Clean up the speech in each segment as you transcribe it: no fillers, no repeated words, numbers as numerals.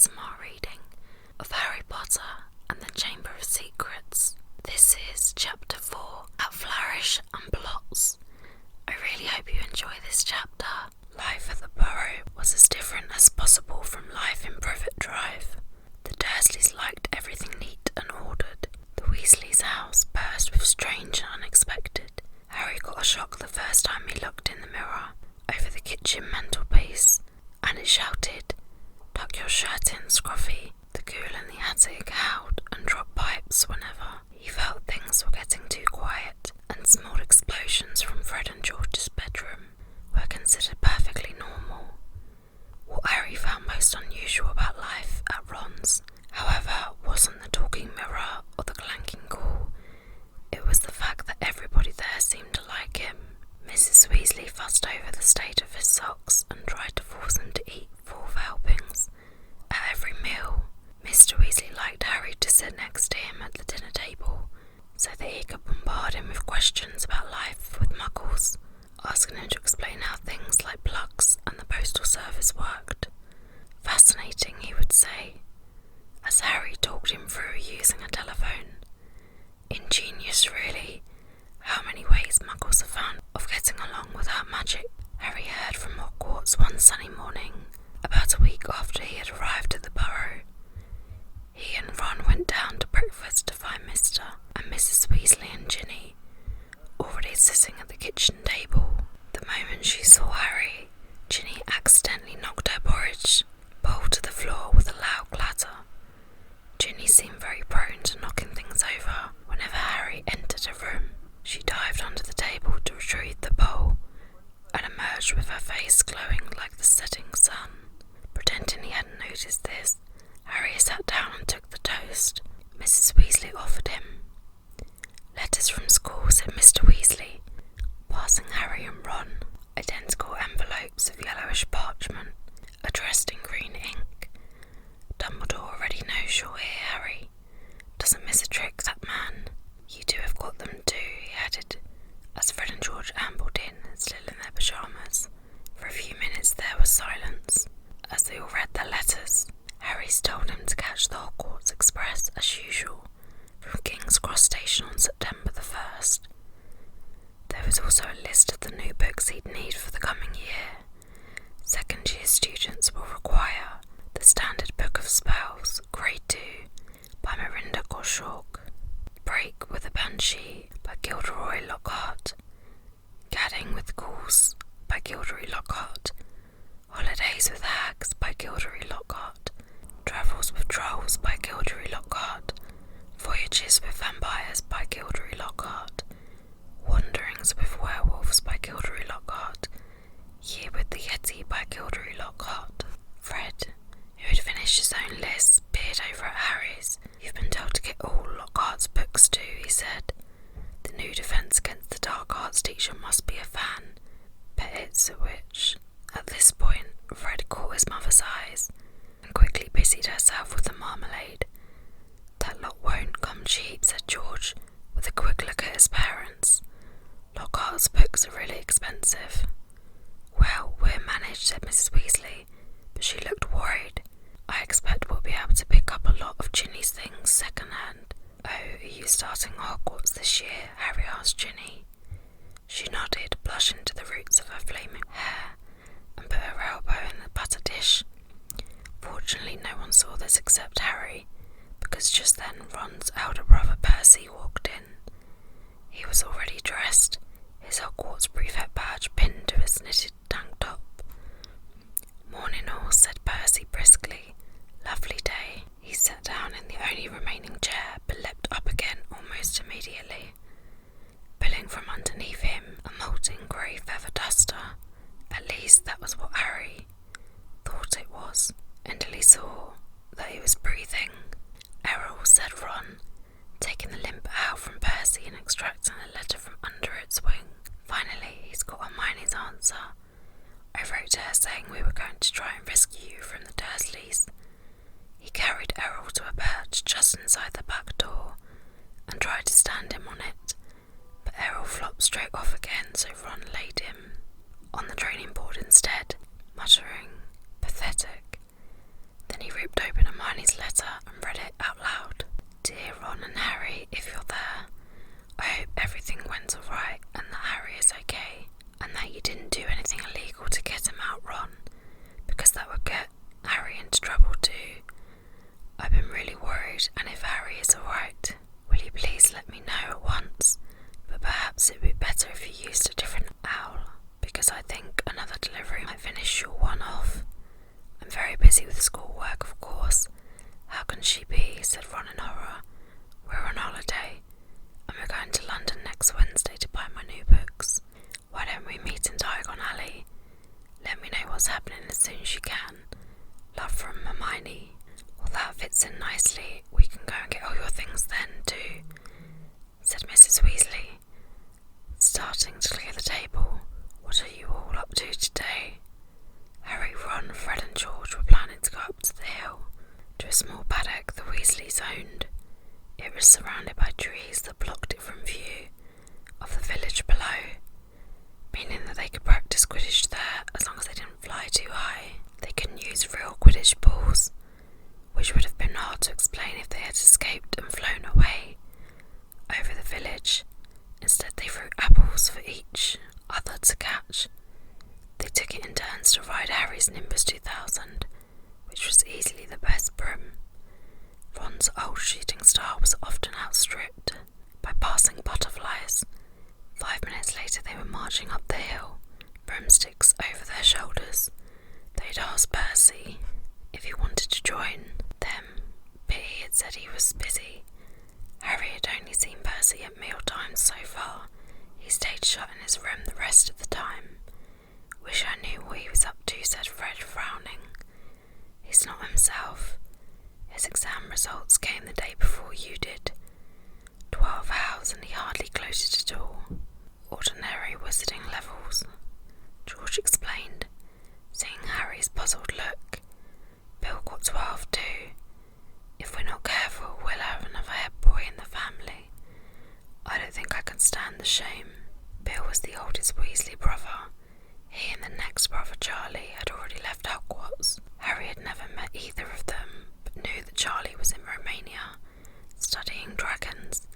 ASMR reading of Harry Potter and the Chamber of Secrets. This is Chapter 4, At Flourish and Plots. I really hope you enjoy this chapter. Life at the Burrow was as different as possible from life in Privet Drive. The Dursleys liked everything neat and ordered. The Weasleys' house burst with strange and unexpected. Harry got a shock the first time he looked in the mirror over the kitchen mantelpiece, and it shouted, "Tuck your shirt in, Scruffy." The ghoul in the attic howled and dropped pipes whenever he felt things were getting too quiet, and small explosions from Fred and George's bedroom were considered perfectly normal. What Harry found most unusual about life at Ron's, however, wasn't the talking mirror or the clanking call. It was the fact that everybody there seemed to like him. Mrs. Weasley fussed over the state of his socks and tried to force him to eat 4 helpings at every meal. Mr. Weasley liked Harry to sit next to him at the dinner table so that he could bombard him with questions about life with muggles, asking him to explain how things like plugs and the postal service worked. Fascinating, he would say, as Harry talked him through using a telephone. Ingenious, really, how many ways muggles have found of getting along without magic. Harry heard from Hogwarts one sunny morning, about a week after he had arrived at the Burrow. He and Ron went down to breakfast to find Mr. and Mrs. Weasley and Ginny already sitting at the kitchen table. The moment she saw Harry, Ginny accidentally knocked her porridge bowl to the floor with a loud clatter. Ginny seemed very prone to knocking things over whenever Harry entered a room. She dived under the table to retrieve the bowl and emerged with her face glowing like the setting sun. Pretending he hadn't noticed this, Harry sat down and took the toast Mrs. Weasley offered him. "Letters from school," said Mr. Weasley, passing Harry and Ron identical envelopes of yellowish parchment, addressed in green ink. "Dumbledore already knows you're here, Harry. Doesn't miss a trick, that man. You two have got them too," he added, as Fred and George ambled in, still in their pyjamas. For a few minutes there was silence, as they all read their letters. Harry told him to catch the Hogwarts Express as usual, from King's Cross Station on September the 1st. There was also a list of the new books he'd need for the coming year. Second-year students will require The Standard Book of Spells, Grade 2, by Miranda Goshawk, Break with a Banshee by Gilderoy Lockhart, Gadding with Ghouls by Gilderoy Lockhart, Holidays with Hags by Gilderoy Lockhart, Travels with Trolls by Gilderoy Lockhart, Voyages with Vampires by Gilderoy Lockhart, Wanderings with Werewolves by Gilderoy Lockhart, Year with the Yeti by Gilderoy Lockhart. Fred, who had finished his own list, peered over at Harry's. "You've been told to get all Lockhart's books too," he said. "The new Defense Against the Dark Arts teacher must be a fan. Bet it's a witch." At this point, Fred caught his mother's eyes and quickly busied herself with the marmalade. "That lot won't come cheap," said George, with a quick look at his parents. "Lockhart's books are really expensive." "Well, we're managed," said Mrs. Weasley, but she looked worried. "I expect we'll be able to pick up a lot of Ginny's things second-hand." "Oh, are you starting Hogwarts this year?" Harry asked Ginny. She nodded, blushing to the roots of her flaming hair, and put her elbow in the butter dish. Fortunately, no one saw this except Harry, because just then Ron's elder brother Percy walked in. He was already dressed, his Hogwarts prefect badge pinned to his knitted tank top. "Morning all," said Percy briskly. "Lovely day." He sat down in the only remaining chair, but leapt up again almost immediately, pulling from underneath him a molten grey feather duster. At least that was what Harry thought it was, until he saw that he was breathing. "Errol," said Ron, taking the limp out from Percy and extracting a letter from under its wing. "Finally, he's got Hermione's answer. I wrote to her saying we were going to try and rescue you from the Dursleys." He carried Errol to a perch just inside the back door and tried to stand him on it, but Errol flopped straight off again, so Ron laid him on the training board instead, muttering, "Pathetic." Then he ripped open schoolwork, of course. How can she be? Said Ron in horror. We're on holiday, and we're going to London next Wednesday to buy my new books. Why don't we meet in Diagon Alley? Let me know what's happening as soon as you can. Love from Hermione. Well, that fits in nicely. We can go and get all your things then, too, said Mrs. Weasley, starting to clear the table. What are you all up to today? Harry, Ron, Fred and George were planning to go up to the hill, to a small paddock the Weasleys owned. It was surrounded by trees that blocked it from view of the village below, meaning that they could practice Quidditch there as long as they didn't fly too high. They couldn't use real Quidditch balls, which would have been hard to explain if they had escaped and flown away over the village. Instead, they threw apples for each other to catch. They took it in turns to ride Harry's Nimbus 2000, which was easily the best broom. Ron's old shooting star was often outstripped by passing butterflies. 5 minutes later they were marching up the hill, broomsticks over their shoulders. They'd asked Percy if he wanted to join them, but he had said he was busy. Harry had only seen Percy at meal times so far. He stayed shut in his room the rest of the time. Wish I knew what he was up to, said Fred, frowning. He's not himself. His exam results came the day before you did. 12 hours and he hardly gloated at all. Ordinary wizarding levels, George explained, seeing Harry's puzzled look. Bill got 12 too. If we're not careful, we'll have another head boy in the family. I don't think I can stand the shame. Bill was the oldest Weasley brother. He and the next brother, Charlie, had already left Hogwarts. Harry had never met either of them, but knew that Charlie was in Romania, studying dragons,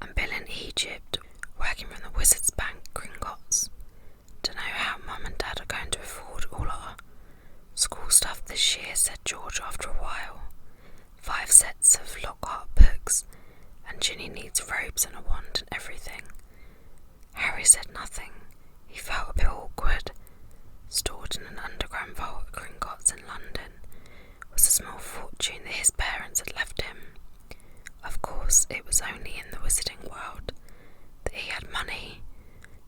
and Bill in Egypt, working from the Wizards' Bank, Gringotts. Don't know how Mum and Dad are going to afford all our school stuff this year, said George after a while. 5 sets of Lockhart books, and Ginny needs robes and a wand and everything. Harry said nothing. He felt a bit awkward. Stored in an underground vault at Gringotts in London was a small fortune that his parents had left him. Of course, it was only in the wizarding world that he had money.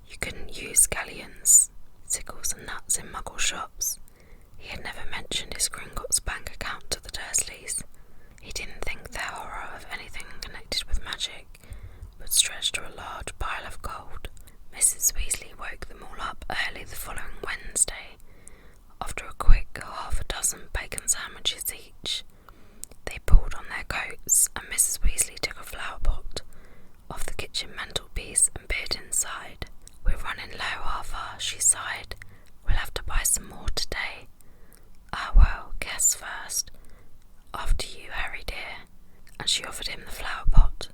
You couldn't use galleons, sickles and nuts in muggle shops. He had never mentioned his Gringotts bank account to the Dursleys. He didn't think their horror of anything connected with magic would stretch to a large pile of gold. Mrs. Weasley woke them all up early the following Wednesday. After a quick 6 bacon sandwiches each, they pulled on their coats, and Mrs. Weasley took a flower pot off the kitchen mantelpiece and peered inside. We're running low, Arthur, she sighed. We'll have to buy some more today. Ah, well, guess first. After you, Harry dear. And she offered him the flower pot.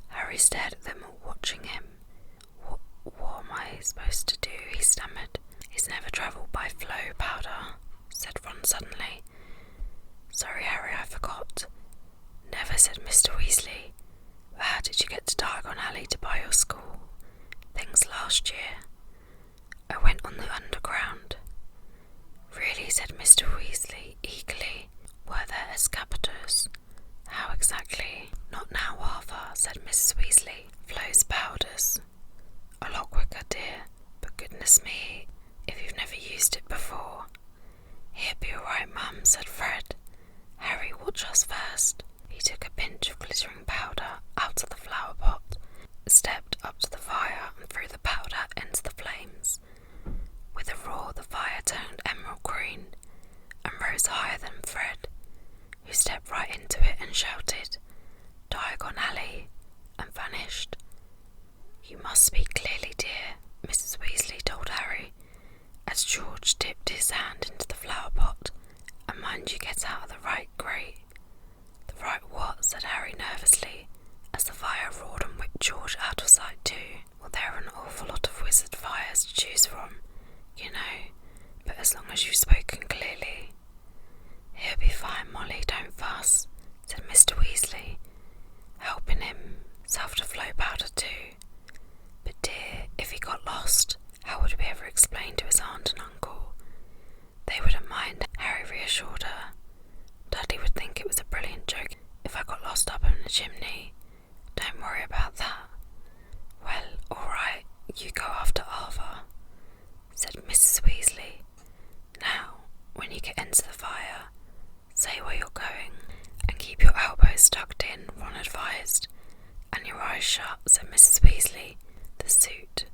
Harry stared at them all, watching him. What am I supposed to do? He stammered. He's never travelled by flow powder, said Ron suddenly. Sorry, Harry, I forgot. Never, said Mr. Weasley. How did you get to Diagon Alley to buy your school things last year? I went on the underground. Really, said Mr. Weasley eagerly. Were there escapators? How exactly? Not now, Arthur, said Mrs. Weasley. Flow's powders. A lot quicker, dear, but goodness me, if you've never used it before. He'll be all right, Mum, said Fred. Harry, watch us first. He took a pinch of glittering powder out of the flower pot, stepped up to the fire and threw the powder into the flames. With a roar, the fire turned emerald green and rose higher than Fred, who stepped right into it and shouted, Diagon Alley, and vanished. You must speak clearly, dear, Mrs. Weasley told Harry, as George dipped his hand into the flower pot. And mind you get out of the right grate. The right what? Said Harry nervously, as the fire roared and whipped George out of sight too. Well, there are an awful lot of wizard fires to choose from, you know, but as long as you've spoken clearly. He'll be fine, Molly, don't fuss, said Mr. Weasley, helping himself to flow powder too. But dear, if he got lost, how would we ever explain to his aunt and uncle? They wouldn't mind, Harry reassured her. Daddy would think it was a brilliant joke if I got lost up in the chimney. Don't worry about that. Well, alright, you go after Arthur, said Mrs. Weasley. Now, when you get into the fire, say where you're going, and keep your elbows tucked in, Ron advised. And your eyes shut, said Mrs. Weasley. The suit.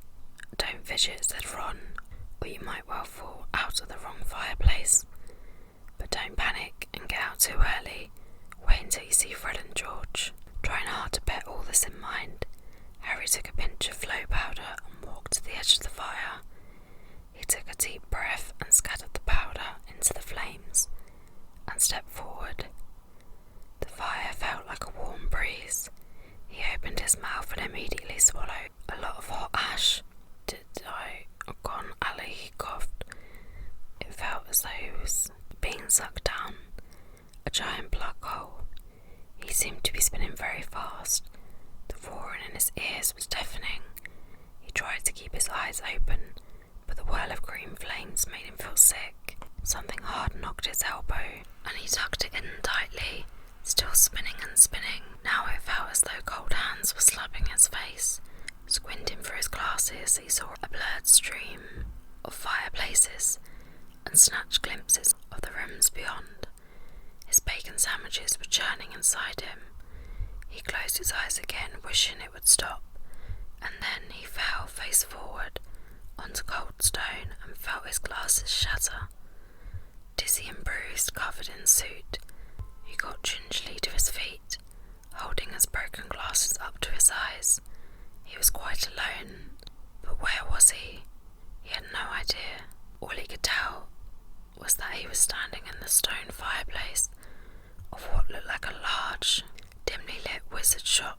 Don't fidget, said Ron, or you might well fall out of the wrong fireplace. But don't panic and get out too early. Wait until you see Fred and George. Trying hard to bear all this in mind, Harry took a pinch of flow powder and walked to the edge of the fire. He took a deep breath and scattered the powder into the flames, and stepped forward. The fire felt like a warm breeze. He opened his mouth and immediately swallowed a lot of hot ash. Did I gone, Ali? He coughed. It felt as though he was being sucked down a giant black hole. He seemed to be spinning very fast. The roaring in his ears was deafening. He tried to keep his eyes open, but the whirl of green flames made him feel sick. Something hard knocked his elbow, and he tucked it in tightly, still spinning and spinning. Now it felt as though cold hands were slapping his face. Squinting through his glasses, he saw a blurred stream of fireplaces and snatched glimpses of the rooms beyond. His bacon sandwiches were churning inside him. He closed his eyes again, wishing it would stop, and then he fell face forward onto cold stone and felt his glasses shatter. Dizzy and bruised, covered in soot, he got gingerly to his feet, holding his broken glasses up to his eyes. He was quite alone, but where was he? He had no idea. All he could tell was that he was standing in the stone fireplace of what looked like a large, dimly lit wizard shop,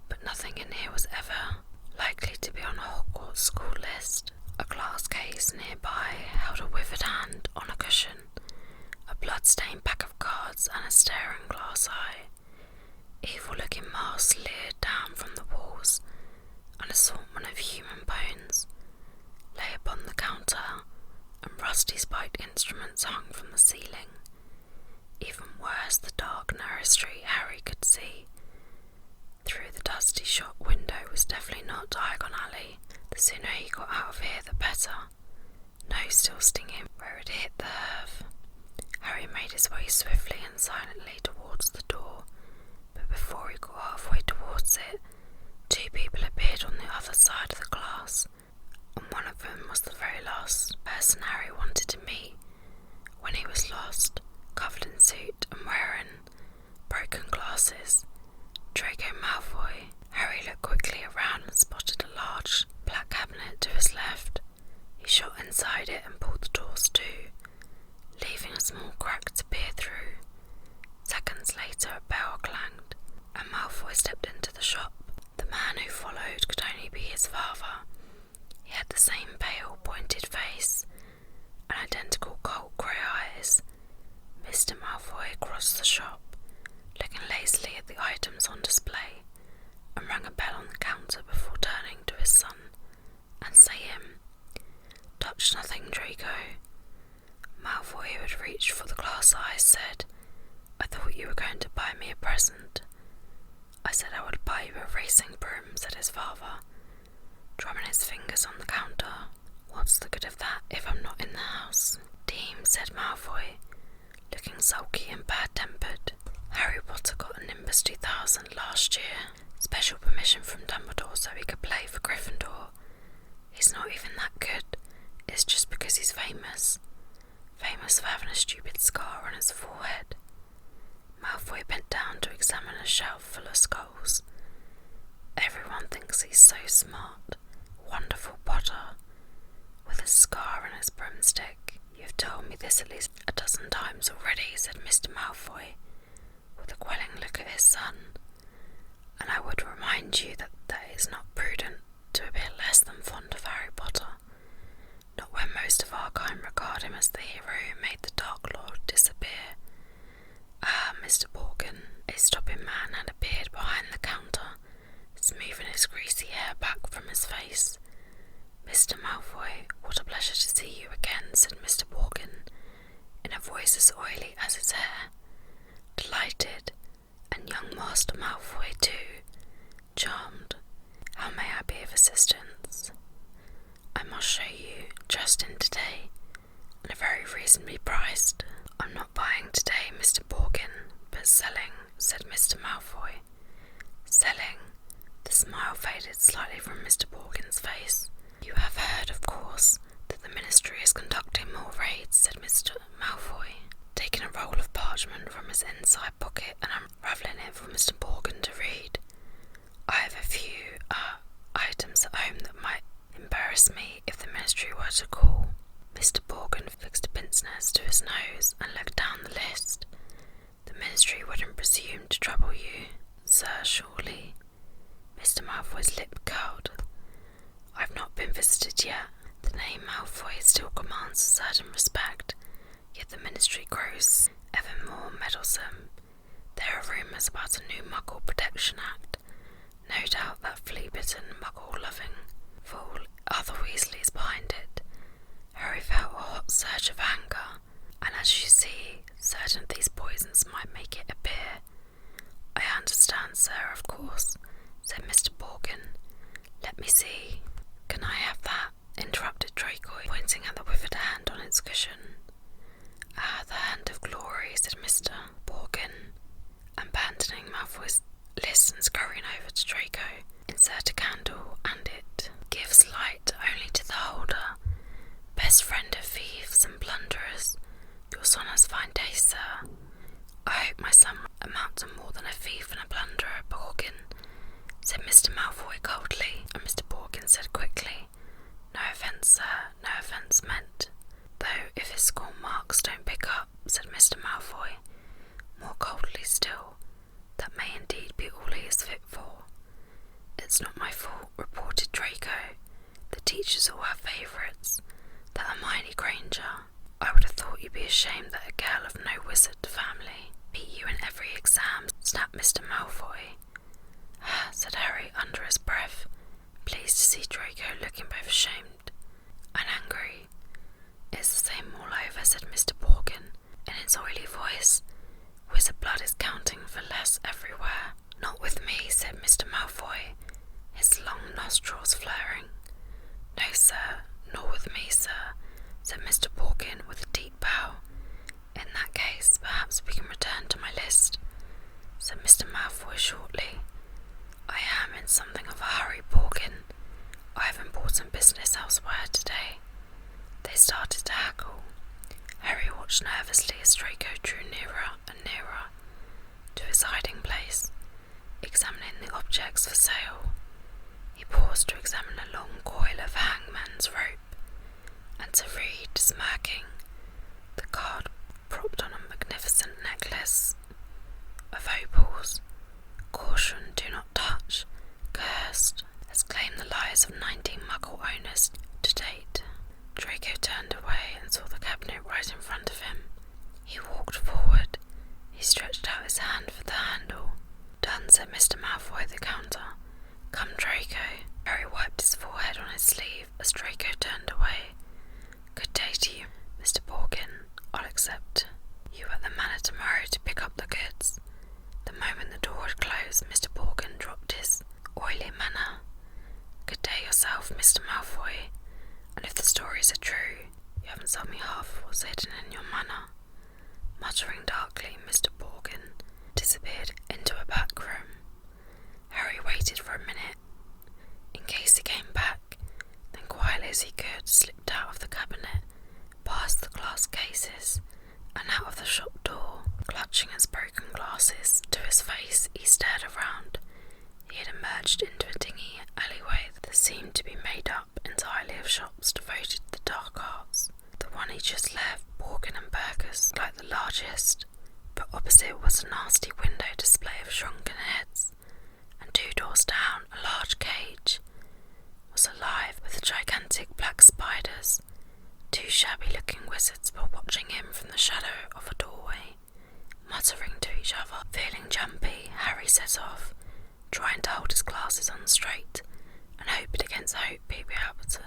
but nothing in here was ever likely to be on a Hogwarts school list. A glass case nearby held a withered hand on a cushion, a blood-stained pack of cards and a staring glass eye. Evil-looking masks leered down from the walls. An assortment of human bones lay upon the counter, and rusty spiked instruments hung from the ceiling. Even worse, the dark, narrow street Harry could see through the dusty shop window was definitely not Diagon Alley. The sooner he got out of here, the better. No still stinging where it hit the earth. Harry made his way swiftly and silently towards the door, but before he got halfway towards it, two people appeared on the other side of the glass, and one of them was the very last person Harry wanted to meet when he was lost, covered in soot and wearing broken glasses. Draco Malfoy. Harry looked quickly around and spotted a large black cabinet to his left. He shot inside it and pulled the doors to, leaving a small crack to peer through. Seconds later, a bell clanged, and Malfoy stepped into the shop. The man who followed could only be his father. He had the same pale, pointed face and identical cold grey eyes. Mr. Malfoy crossed the shop, looking lazily at the items on display, and rang a bell on the counter before turning to his son and saying, "Touch nothing, Draco." Malfoy, who had reached for the glass eyes, said, "I thought you were going to buy me a present." "I said I would buy you a racing broom," said his father, drumming his fingers on the counter. "What's the good of that if I'm not in the house?" "Deem," said Malfoy, looking sulky and bad-tempered. "Harry Potter got a Nimbus 2000 last year. Special permission from Dumbledore so he could play for Gryffindor. He's not even that good. It's just because he's famous. Famous for having a stupid scar on his forehead." Malfoy bent down to examine a shelf full of skulls. "Everyone thinks he's so smart. Wonderful Potter, with a scar and his broomstick. You've told me this at least a dozen times already," said Mr. Malfoy, with a quelling look at his son. "And I would remind you that it is not prudent to appear less than fond of Harry Potter. Not when most of our kind regard him as the hero who made the Dark Lord disappear." "Ah, Mr. Borgin." A stopping man had appeared behind the counter, smoothing his greasy hair back from his face. "Mr. Malfoy, what a pleasure to see you again," said Mr. Borgin, in a voice as oily as his hair. delighted, and young Master Malfoy too, charmed. How may I be of assistance? I must show you just in today, and a very reasonably priced. I'm not buying today, Mr. Borgin, but selling, said Mr. Malfoy. Selling? The smile faded slightly from Mr. Borgin's face. You have heard, of course, that the Ministry is conducting more raids, said Mr. Malfoy, taking a roll of parchment from his inside pocket and unravelling it for Mr. Borgin to read. I have a few, items at home that might embarrass me if the Ministry were to call. Mr. Borgin fixed a pince nez to his nose and looked down the list. The Ministry wouldn't presume to trouble you, sir, surely? Mr. Malfoy's lip curled. I've not been visited yet. The name Malfoy still commands a certain respect, yet the Ministry grows ever more meddlesome. There are rumours about a new Muggle Protection Act. No doubt that flea-bitten, Muggle-loving fool Arthur Weasley is behind it. Harry felt a hot surge of anger, and as you see, certain of these poisons might make it appear. I understand, sir, of course, said Mr. Borgin. Let me see. Can I have that? Interrupted Draco, pointing at the withered hand on its cushion. Ah, the hand of glory, said Mr. Borgin, abandoning Malfoy's list and scurrying over to Draco. Insert a candle, and it gives light only to the holder. Best friend of thieves and plunderers. Your son has fine taste, sir. I hope my son amount to more than a thief and a plunderer, Borgin, said Mr. Malfoy coldly, and Mr. Borgin said quickly, No offence, sir, no offence meant. Though if his school marks don't pick up, said Mr. Malfoy, more coldly still, that may indeed be all he is fit for. It's not my fault, reported Draco. The teachers all have favourites. That Hermione Granger. I would have thought you'd be ashamed that a girl of no wizard family beat you in every exam, snapped Mr. Malfoy. Ah, said Harry under his breath, pleased to see Draco looking both ashamed and angry. It's the same all over, said Mr. Borgin, in his oily voice. Wizard blood is counting for less everywhere. Not with me, said Mr. Malfoy, his long nostrils flaring. No, sir, nor with me, sir, said Mr. Borgin with a deep bow. In that case, perhaps we can return to my list, said Mr. Malfoy shortly. I am in something of a hurry, Borgin. I have important business elsewhere today. They started to haggle. Harry watched nervously as Draco drew nearer and nearer to his hiding place, examining the objects for sale. He paused to examine a long coil of hangman's rope, and to read, smirking, the card propped on a magnificent necklace of opals. Caution, do not touch. Cursed has claimed the lives of 19 Muggle owners to date. Draco turned away and saw the cabinet right in front of him. He walked forward. He stretched out his hand for the handle. Done, said Mr. Malfoy at the counter. Come, Draco. Harry wiped his forehead on his sleeve as Draco turned away. Good day to you, Mr. Borgin. I'll accept you at the manor tomorrow to pick up the goods. The moment the door had closed, Mr. Borgin dropped his oily manner. Good day yourself, Mr. Malfoy. And if the stories are true, you haven't sold me half of what's hidden in your manor. Muttering darkly, Mr. Borgin disappeared into a back room. Harry waited for a minute, in case he came back, then quietly as he could slipped out of the cabinet, past the glass cases, and out of the shop door. Clutching his broken glasses to his face, he stared around. He had emerged into a dingy alleyway that seemed to be made up entirely of shops devoted to the dark arts. The one he just left, Borgin and Burgess, like the largest, but opposite was a nasty window display of shrunken heads, and 2 doors down, a large cage was alive with gigantic black spiders. 2 shabby-looking wizards were watching him from the shadow of a doorway. Muttering to each other, feeling jumpy, Harry set off, trying to hold his glasses on straight, and hoped against hope he'd be able to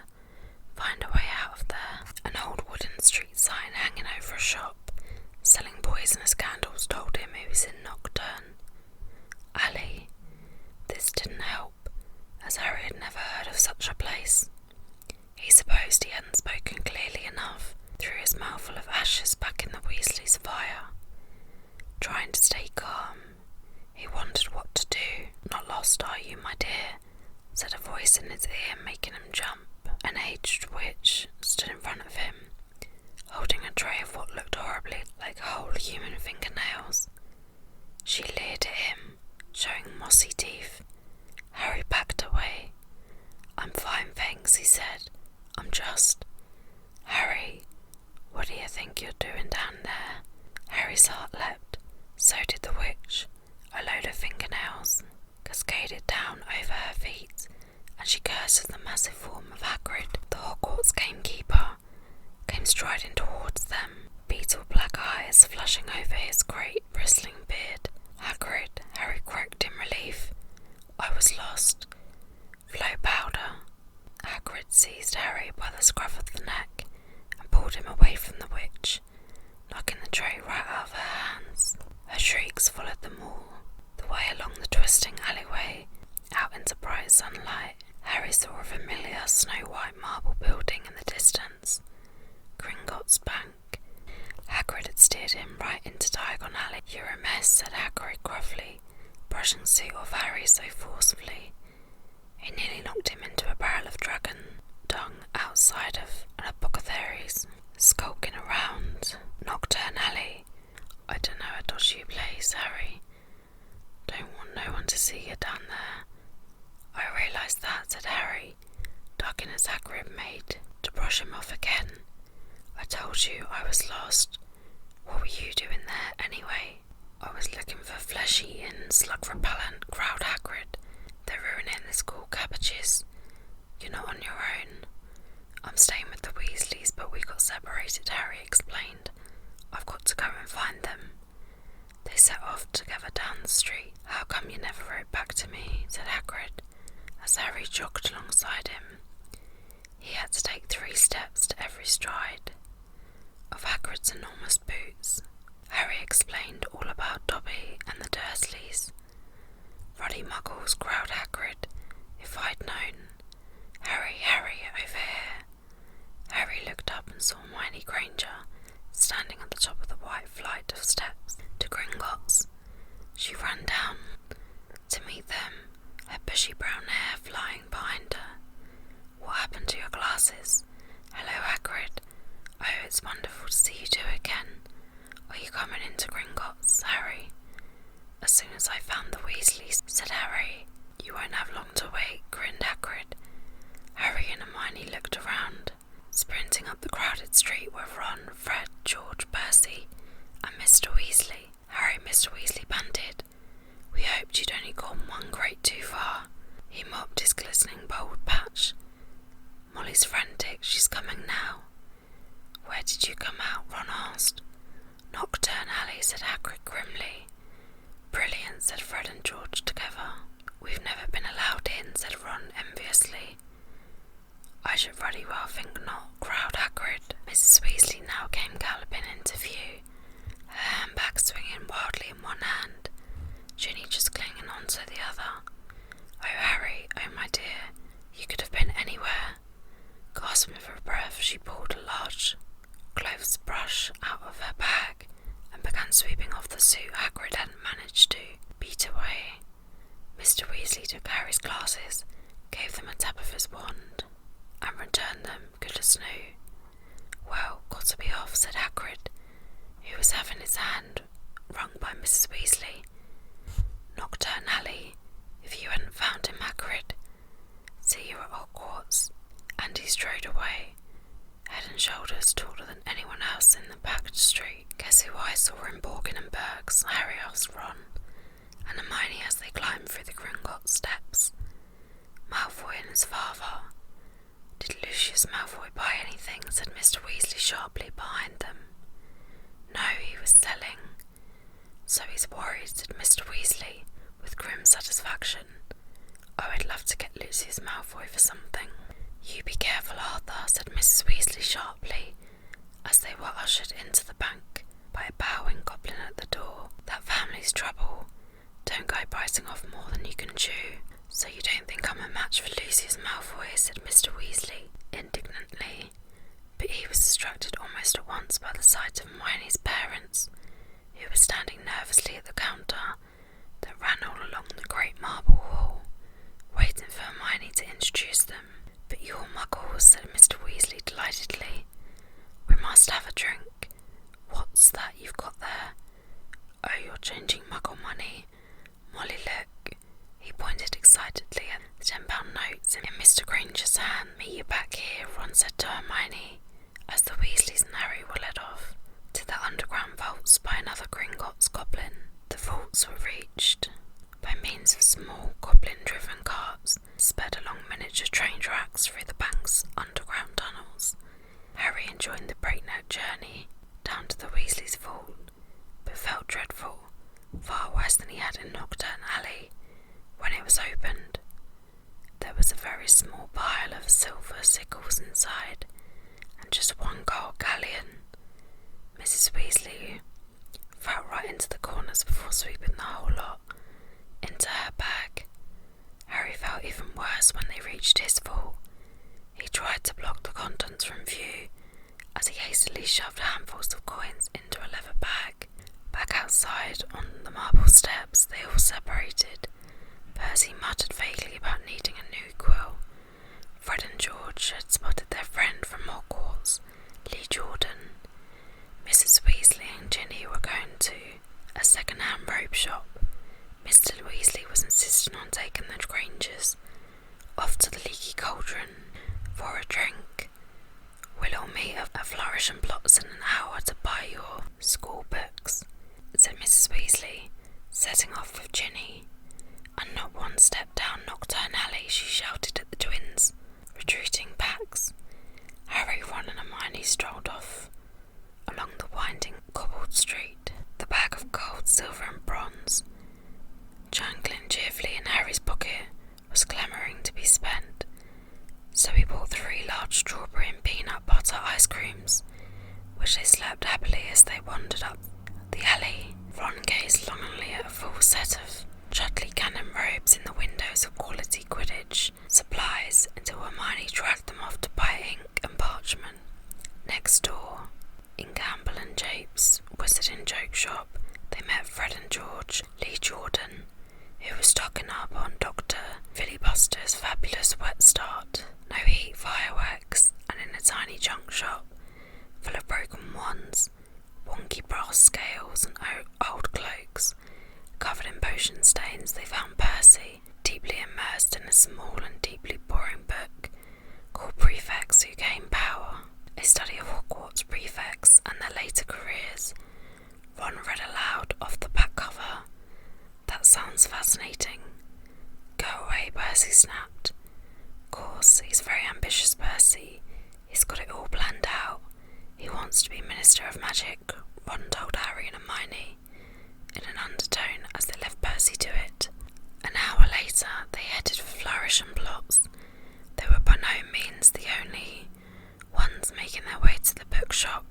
find a way out of there. An old wooden street sign hanging over a shop selling poisonous candles told him he was in no his ear, making him jump. An aged witch stood in front of him, holding a tray of what looked horribly like whole human fingernails. She leered at him, showing mossy teeth. Harry backed away. "I'm fine, thanks," he said. "I'm just..." "Harry, what do you think you're doing down there?" Harry's heart leapt. So did the witch. A load of fingernails cascaded down over her feet, and she cursed at the massive form of Hagrid. The Hogwarts gamekeeper came striding towards them, beetle black eyes flashing over his great bristling beard. "Hagrid," Harry croaked in relief. "I was lost. Flow powder." Hagrid seized Harry by the scruff of the neck and pulled him away from the witch, knocking the tray right out of her hands. Her shrieks followed them all, the way along the twisting alleyway, out into bright sunlight. Harry saw a familiar snow-white marble building in the distance, Gringotts Bank. Hagrid had steered him right into Diagon Alley. "You're a mess," said Hagrid gruffly, brushing suit off Harry so forcefully he nearly knocked him into a barrel of dragon dung outside of an apothecary's. "Skulking around Nocturne Alley. I don't know a dodgy place, Harry. Don't want no one to see you down there." "I realise that," said Harry, ducking as Hagrid made to brush him off again. "I told you I was lost. What were you doing there, anyway?" "I was looking for flesh-eating, slug-repellent," growled Hagrid. "They're ruining the school cabbages. You're not on your own." "I'm staying with the Weasleys, but we got separated," Harry explained. "I've got to go and find them." They set off together down the street. "How come you never wrote back to me?" said Hagrid, as Harry jogged alongside him. He had to take 3 steps to every stride of Hagrid's enormous boots. Harry explained all about Dobby and the Dursleys. "Ruddy muggles," growled Hagrid. "If I'd known." Harry, over here." Harry looked up and saw Hermione Granger standing at the top of the white flight of steps to Gringotts. She ran down to meet them, her bushy brown hair flying behind her. "What happened to your glasses?" "Hello, Hagrid. Oh, it's wonderful to see you two again. Are you coming into Gringotts, Harry?" "As soon as I found the Weasleys," said Harry. "You won't have long to wait," grinned Hagrid. Harry and Hermione looked around. Sprinting up the crowded street were Ron, Fred, George, Percy, and Mr. Weasley. "Harry," Mr. Weasley panted, "we hoped you'd only gone one grade too far." He mopped his glistening bald patch. "Molly's frantic. She's coming now." "Where did you come out?" Ron asked. "Nocturne Alley," said Hagrid grimly. "Brilliant," said Fred and George together. "We've never been allowed in," said Ron enviously. "I should ruddy well think not," growled Hagrid. Mrs. Weasley now came galloping into view, her handbag swinging wildly in one hand, Ginny just clinging on to the other. "Oh, Harry, oh my dear, you could have been anywhere." Gasping for breath, she pulled a large clothes brush out of her bag and began sweeping off the suit Hagrid hadn't managed to beat away. Mr. Weasley took Harry's glasses, gave them a tap of his wand, and returned them good as new. "Well, got to be off," said Hagrid, who was having his hand wrung by Mrs. Weasley. "Nocturne Alley, if you hadn't found him, Hagrid. See you at Hogwarts." And he strode away, head and shoulders taller than anyone else in the packed street. "Guess who I saw in Borgin and Burke's?" Harry asked Ron and Hermione as they climbed through the Gringotts steps. "Malfoy and his father." "Did Lucius Malfoy buy anything?" said Mr. Weasley sharply behind them. "No, he was selling." "So he's worried," said Mr. Weasley with grim satisfaction. "Oh, I'd love to get Lucius Malfoy for something." "You be careful, Arthur," said Mrs. Weasley sharply, as they were ushered into the bank by a bowing goblin at the door. "That family's trouble. Don't go biting off more than you can chew." "So you don't think I'm a match for Lucius Malfoy?" said Mr. Weasley indignantly, but he was distracted almost at once by the sight of Hermione's parents, who were standing nervously at the counter that ran all along the great marble hall, waiting waiting for Hermione to introduce them. "But you're Muggles," said Mr. Weasley delightedly. "We must have a drink. What's that you've got there? Oh, you're changing Muggle money. Molly, look." He pointed excitedly at the £10 notes in Mr. Granger's hand. "Meet you back here," Ron said to Hermione, as the Weasleys and Harry were led off to the underground vaults by another Gringotts goblin. The vaults were reached by means of small goblin-driven carts sped along miniature train tracks through the bank's underground tunnels. Harry enjoyed the breakneck journey down to the Weasleys' vault, but felt dreadful, far worse than he had in Knockturn Alley. When it was opened, there was a very small pile of silver sickles inside, and just one gold galleon. Mrs. Weasley fell right into the corners before sweeping the whole lot into her bag. Harry felt even worse when they reached his vault. He tried to block the contents from view as he hastily shoved handfuls of coins into a leather bag. Back outside on the marble steps, they all separated. Percy muttered vaguely about needing a new quill. Fred and George had spotted their friend from Hogwarts, Lee Jordan. Mrs. Weasley and Ginny were going to a second-hand robe shop. Mr. Weasley was insisting on taking the Grangers off to the Leaky Cauldron for a drink. "We'll all meet at Flourish and Blotts in an hour to buy your school books," said Mrs. Weasley, setting off with Ginny. And not one step down Knockturn Alley, she shouted at the twins, retreating backs. Harry, Ron and Hermione strolled off along the winding cobbled street, the bag of gold, silver and bronze jangling cheerfully in Harry's pocket was clamouring to be spent, so he bought 3 large strawberry and peanut butter ice creams, which they slurped happily as they wandered up the alley. Ron gazed longingly at a full set of Chudley cannon robes in the windows of quality Quidditch supplies until Hermione dragged them off to buy ink and parchment. Next door, in Campbell and Japes' Wizard and Joke shop, they met Fred and George, Lee Jordan, who was stocking up on Dr. Filibuster's fabulous wet start, no heat fireworks, and in a tiny junk shop full of broken wands, wonky brass scales and old cloaks covered in potion stains, they found Percy deeply immersed in a small and deeply boring book called Prefects Who Gain Power, a study of Hogwarts prefects and their later careers. Ron read aloud off the back cover. "That sounds fascinating." "Go away," Percy snapped. "Of course, he's very ambitious, Percy. He's got it all planned out. He wants to be Minister of Magic," Ron told Harry and Hermione in an undertone as they left Percy to it. An hour later, they headed for Flourish and Blotts. They were by no means the only ones making their way to the bookshop.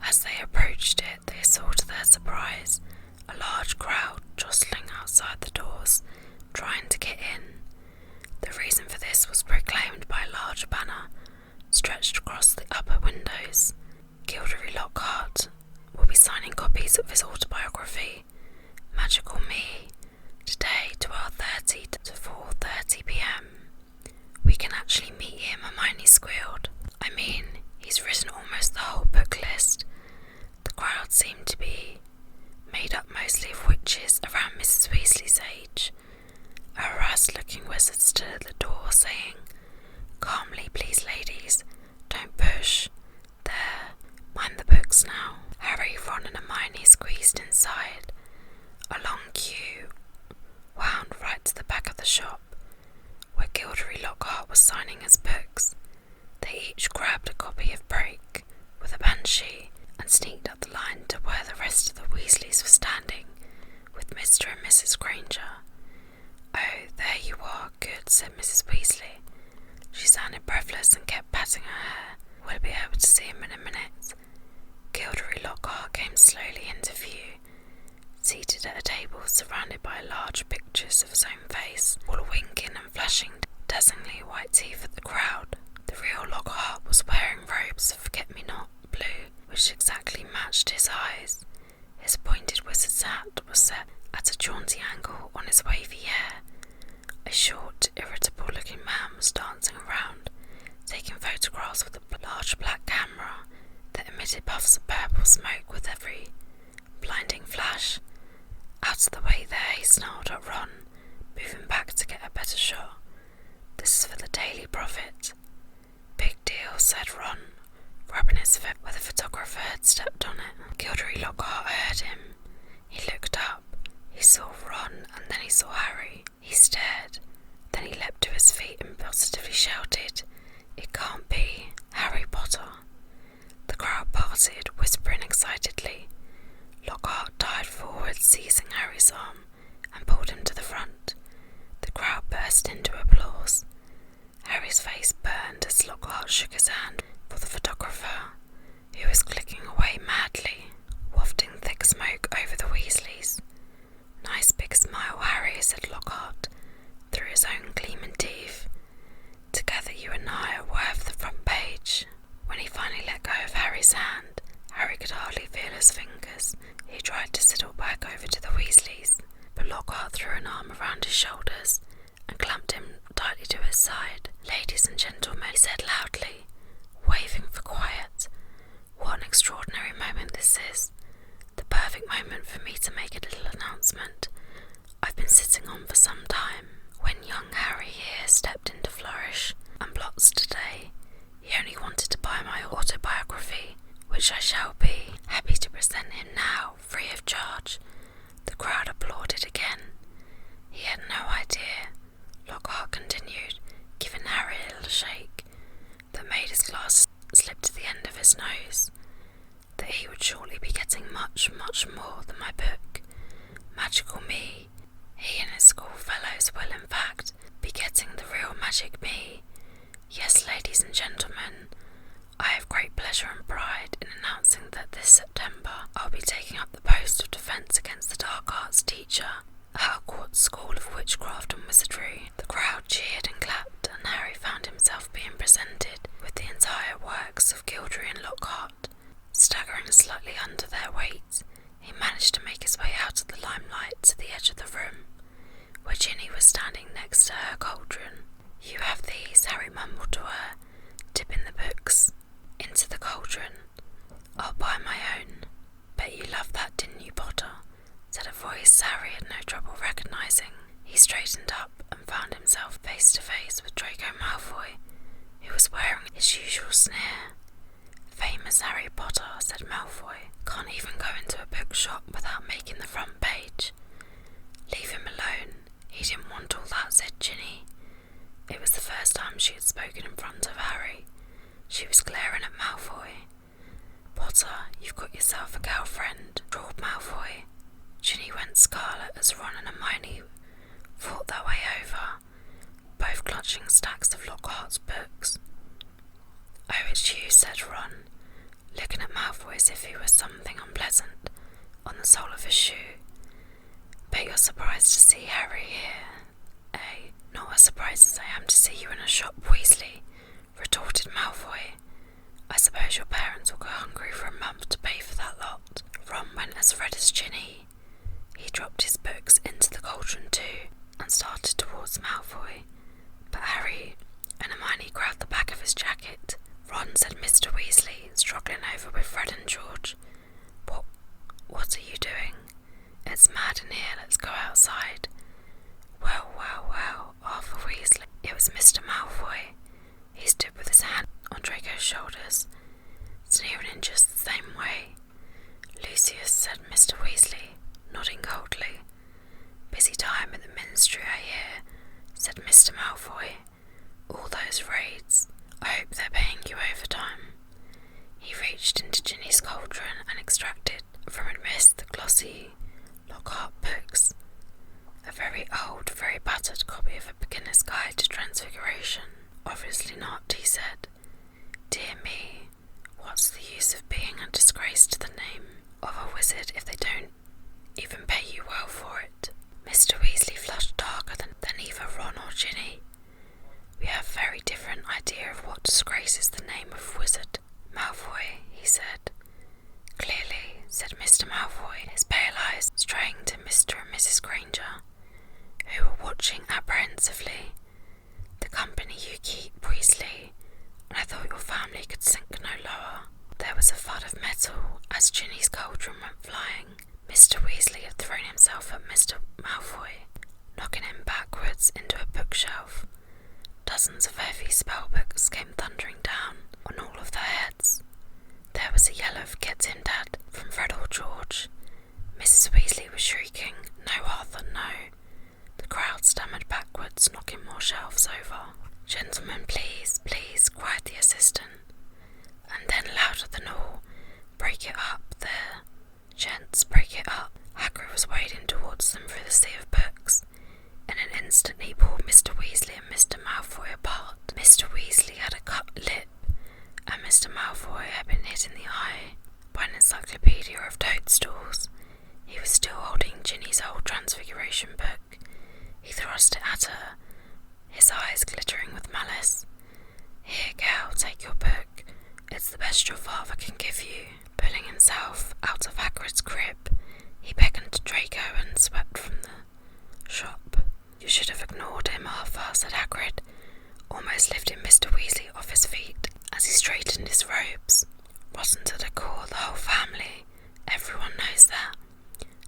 As they approached it, they saw to their surprise a large crowd jostling outside the doors, trying to get in. The reason for this was proclaimed by a large banner stretched across the upper windows. Gilderoy Lockhart will be signing copies of his autobiography, Magical Me, today 12:30 to 4:30 p.m. "We can actually meet him," Hermione squealed. "I mean, he's written almost the whole book list." The crowd seemed to be made up mostly of witches around Mrs. Weasley's age. A harassed-looking wizard stood at the door, saying, "Calmly, please, ladies. Don't push. There. Mind the books now." Harry, Ron and Hermione squeezed inside. A long queue wound right to the back of the shop, where Gilderoy Lockhart was signing his books. They each grabbed a copy of Break with a banshee and sneaked up the line to where the rest of the Weasleys were standing, with Mr. and Mrs. Granger. "Oh, there you are, good," said Mrs. Weasley. She sounded breathless and kept patting her hair. "We'll be able to see him in a minute." Gilderoy Lockhart came slowly into view, seated at a table surrounded by large pictures of his own face, all winking and flashing dazzlingly white teeth at the crowd. The real Lockhart was wearing robes of forget-me-not blue, which exactly matched his eyes. His pointed wizard's hat was set at a jaunty angle on his wavy hair. A short, irritable-looking man was dancing around, taking photographs with a large black camera that emitted puffs of purple smoke with every blinding flash. Out of the way there, he snarled at Ron, moving back to get a better shot. This is for the Daily Prophet. Big deal, said Ron, rubbing his foot where the photographer had stepped on it. Gilderoy Lockhart heard him. He looked up. He saw Ron and then he saw Harry. He stared. Then he leapt to his feet and positively shouted, "It can't be Harry Potter." The crowd parted, whispering excitedly. Lockhart dived forward, seizing Harry's arm, and pulled him to the front. The crowd burst into applause. Harry's face burned as Lockhart shook his hand for the photographer, who was clicking away madly, wafting thick smoke over the Weasleys. "Nice big smile, Harry," said Lockhart, through his own gleaming teeth. "Together you and I are worth the front page." When he finally let go of Harry's hand, Harry could hardly feel his fingers. He tried to sidle back over to the Weasleys, but Lockhart threw an arm around his shoulders and clamped him tightly to his side. "Ladies and gentlemen," he said loudly, waving for quiet. "What an extraordinary moment this is. The perfect moment for me to make a little announcement I've been sitting on for some time. When young Harry here stepped into Flourish and Blots today, he only wanted to buy my autobiography, which I shall be happy to present him now, free of charge." The crowd applauded again. "He had no idea," Lockhart continued, giving Harry a little shake that made his glasses slip to the end of his nose, "that he would shortly be getting much, much more than my book. Magical Me. He and his schoolfellows will, in fact, be getting the real Magic Me. Yes, ladies and gentlemen, I have great pleasure and pride in announcing that this September I'll be taking up the post of Defence Against the Dark Arts teacher at Hogwarts School of Witchcraft and Wizardry." The crowd cheered and clapped, and Harry found himself being presented with the entire works of Gilderoy and Lockhart. Staggering slightly under their weight, he managed to make his way out of the limelight to the edge of the room, where Ginny was standing next to her cauldron. "You have these," Harry mumbled to her, dipping the books into the cauldron. "I'll buy my own." "Bet you loved that, didn't you, Potter?" said a voice Harry had no trouble recognising. He straightened up and found himself face to face with Draco Malfoy, who was wearing his usual sneer. "Famous Harry Potter," said Malfoy. "Can't even go into a bookshop without making the front page." "Leave him alone. He didn't want all that," said Ginny. It was the first time she had spoken in front of Harry. She was glaring at Malfoy. "Potter, you've got yourself a girlfriend," drawled Malfoy. Ginny went scarlet as Ron and Hermione fought their way over, both clutching stacks of Lockhart's books. "Oh, it's you," said Ron, looking at Malfoy as if he was something unpleasant on the sole of his shoe. "Bet you're surprised to see Harry here, eh?" "Not as surprised as I am to see you in a shop, Weasley," retorted Malfoy. "I suppose your parents will go hungry for a month to pay for that lot." Ron went as red as Ginny. He dropped his books into the cauldron too and started towards Malfoy, but Harry and Hermione grabbed the back of his jacket. "Ron," said Mr. Weasley, struggling over with Fred and George. What are you doing?" "It's mad in here, let's go outside." Well, Arthur Weasley. It was Mr. Malfoy. He stood with his hand on Draco's shoulders, sneering in just the same way. "Lucius," said Mr. Weasley, nodding coldly. "Busy time at the Ministry, I hear," said Mr. Malfoy. "All those raids. I hope they're paying you overtime." He reached into Ginny's cauldron and extracted from amidst the glossy Lockhart books a very old, very battered copy of A Beginner's Guide to Transfiguration. "Obviously not," he said. "Dear me, what's the use of being a disgrace to the name of a wizard if they don't even pay you well for it?" Mr. Weasley flushed darker than either Ron or Ginny. "We have a very different idea of what disgraces the name of wizard, Malfoy," he said. "Clearly," said Mr. Malfoy, his pale eyes straying to Mr. and Mrs. Granger, who were watching apprehensively. "The company you keep, Weasley, and I thought your family could sink no lower." There was a thud of metal as Ginny's cauldron went flying. Mr. Weasley had thrown himself at Mr. Malfoy, knocking him backwards into a bookshelf. Dozens of heavy spell books came thundering down on all of their heads. There was a yell of "Get in, Dad," from Fred or George. Mrs. Weasley was shrieking, "No, Arthur, no." The crowd stammered backwards, knocking more shelves over. "Gentlemen, please, please," cried the assistant. And then louder than all, "Break it up, there. Gents, break it up." Hagrid was wading towards them through the sea of books. In an instant he pulled Mr. Weasley and Mr. Malfoy apart. Mr. Weasley had a cut lip, and Mr. Malfoy had been hit in the eye by an encyclopedia of toadstools. He was still holding Ginny's old Transfiguration book. He thrust it at her, his eyes glittering with malice. "Here, girl, take your book. It's the best your father can give you." Pulling himself out of Hagrid's crib, he beckoned to Draco and swept from the shop. "You should have ignored him, Arthur," said Hagrid, almost lifting Mr. Weasley off his feet as he straightened his robes. "Rotten to the core, the whole family. Everyone knows that.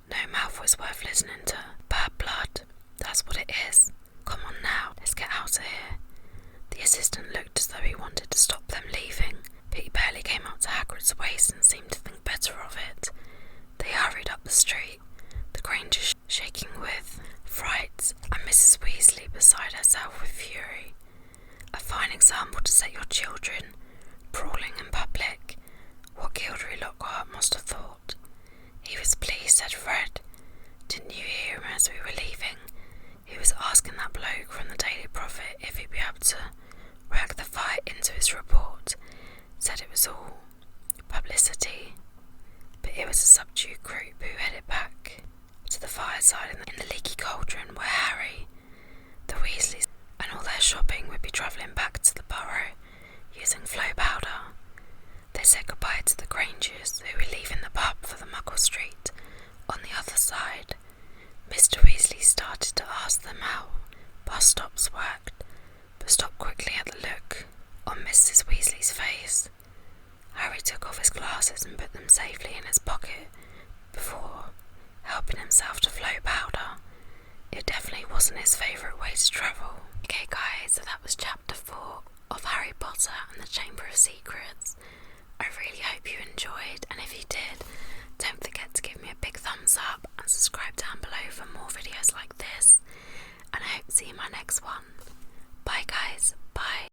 No Malfoy's worth listening to. Bad blood, that's what it is. Come on now, let's get out of here." The assistant looked as though he wanted to stop them leaving, but he barely came up to Hagrid's waist and seemed to think better of it. They hurried up the street, the Granger shaking with fright and Mrs. Weasley beside herself with fury. "A fine example to set your children, brawling in public. What Gilderoy Lockhart must have thought." "He was pleased," said Fred. "Didn't you hear him as we were leaving? He was asking that bloke from the Daily Prophet if he'd be able to work the fight into his report. Said it was all publicity, but it was a subdued group who headed back to the fireside in the leaky cauldron where Harry, the Weasleys, and all their shopping would be travelling back to the Burrow using flow powder. They said goodbye to the Grangers, who were leaving the pub for the Muggle Street on the other side. Mr. Weasley started to ask them how bus stops worked, but stopped quickly at the look on Mrs. Weasley's face. Harry took off his glasses and put them safely in his pocket before helping himself to flow powder. It definitely wasn't his favourite way to travel. Okay guys, so that was chapter 4 of Harry Potter and the Chamber of Secrets. I really hope you enjoyed, and if you did, don't forget to give me a big thumbs up and subscribe down below for more videos like this. And I hope to see you in my next one. Bye guys, bye.